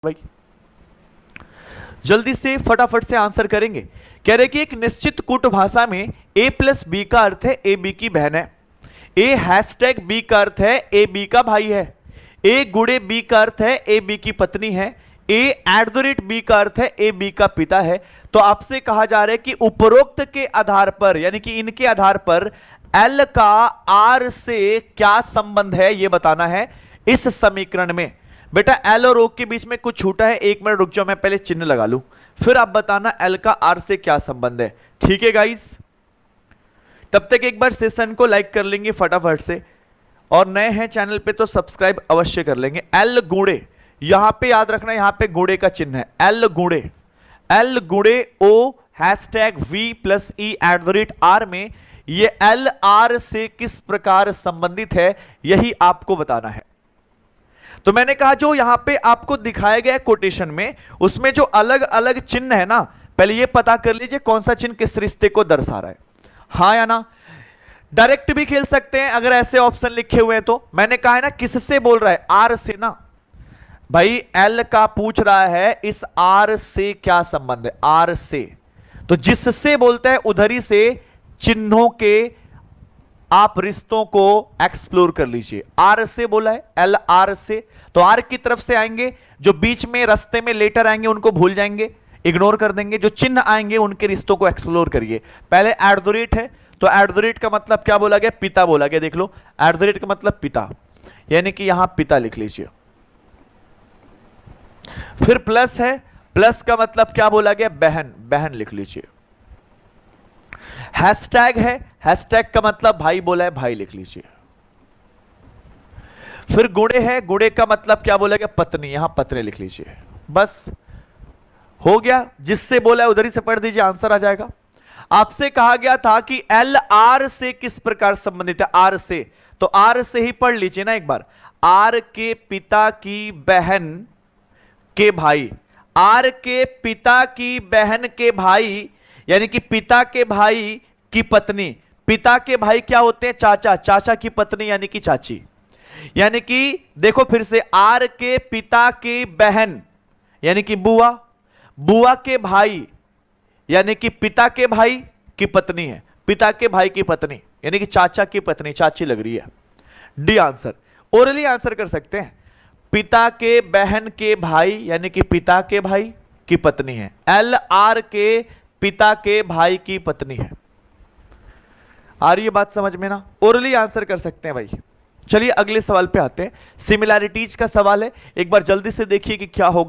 भाई जल्दी से फटाफट से आंसर करेंगे। कह रहे कि एक निश्चित कूट भाषा में a प्लस बी का अर्थ है ए बी की बहन है, ए हैशटैग बी का अर्थ है ए बी का भाई है, ए गुड़े बी का अर्थ है ए बी की पत्नी है, ए एट द रेट बी का अर्थ है ए बी का पिता है। तो आपसे कहा जा रहा है कि उपरोक्त के आधार पर यानी कि इनके आधार पर एल का आर से क्या संबंध है यह बताना है इस समीकरण में। बेटा एल और ओ के बीच में कुछ छूटा है, एक मिनट रुक जाओ, मैं पहले चिन्ह लगा लूं, फिर आप बताना एल का आर से क्या संबंध है। ठीक है गाइस, तब तक एक बार सेशन को लाइक कर लेंगे फटाफट से, और नए हैं चैनल पे तो सब्सक्राइब अवश्य कर लेंगे। एल गुणे, यहां पे याद रखना, यहां पे गुणे का चिन्ह है, एल गुणे O hashtag V plus E at the rate R में ये एल आर से किस प्रकार संबंधित है यही आपको बताना है। तो मैंने कहा जो यहां पे आपको दिखाया गया कोटेशन में उसमें जो अलग अलग चिन्ह है ना, पहले ये पता कर लीजिए कौन सा चिन्ह किस रिश्ते को दर्शा रहा है, हाँ या ना। डायरेक्ट भी खेल सकते हैं अगर ऐसे ऑप्शन लिखे हुए हैं तो। मैंने कहा है ना किससे बोल रहा है, आर से ना भाई, एल का पूछ रहा है इस आर से क्या संबंध है, आर से। तो जिससे बोलते हैं उधर ही से चिन्हों के आप रिश्तों को एक्सप्लोर कर लीजिए। आर से बोला है, एल आर से, तो आर की तरफ से आएंगे, जो बीच में रास्ते में लेटर आएंगे उनको भूल जाएंगे, इग्नोर कर देंगे, जो चिन्ह आएंगे उनके रिश्तों को एक्सप्लोर करिए। पहले एट द रेट है, तो एट द रेट का मतलब क्या बोला गया, पिता बोला गया। देख लो एट द रेट का मतलब पिता, यानी कि यहां पिता लिख लीजिए। फिर प्लस है, प्लस का मतलब क्या बोला गया, बहन, बहन लिख लीजिए। हैशटैग है, हैशटैग का मतलब भाई बोला है, भाई लिख लीजिए। फिर गुणे है, गुणे का मतलब क्या बोला गया, पत्नी, यहां पत्नी लिख लीजिए। बस हो गया, जिससे बोला है उधर ही से पढ़ दीजिए, आंसर आ जाएगा। आपसे कहा गया था कि एल आर से किस प्रकार संबंधित है, आर से, तो आर से ही पढ़ लीजिए ना एक बार। आर के पिता की बहन के भाई, आर के पिता की बहन के भाई, यानी कि पिता के भाई की पत्नी, पिता के भाई क्या होते हैं, चाचा, चाचा की पत्नी यानी कि चाची, यानी कि देखो फिर से, आर के पिता की बहन यानी कि बुआ, बुआ के भाई यानी कि पिता के भाई की पत्नी है, पिता के भाई की पत्नी यानी कि चाचा की पत्नी, चाची लग रही है। डी आंसर, ओरली आंसर कर सकते हैं। पिता के बहन के भाई यानी कि पिता के भाई की पत्नी है, एल आर के पिता के भाई की पत्नी है। आ रही है बात समझ में ना, ओरली आंसर कर सकते हैं भाई। चलिए अगले सवाल पे आते हैं, सिमिलैरिटीज का सवाल है, एक बार जल्दी से देखिए कि क्या होगा।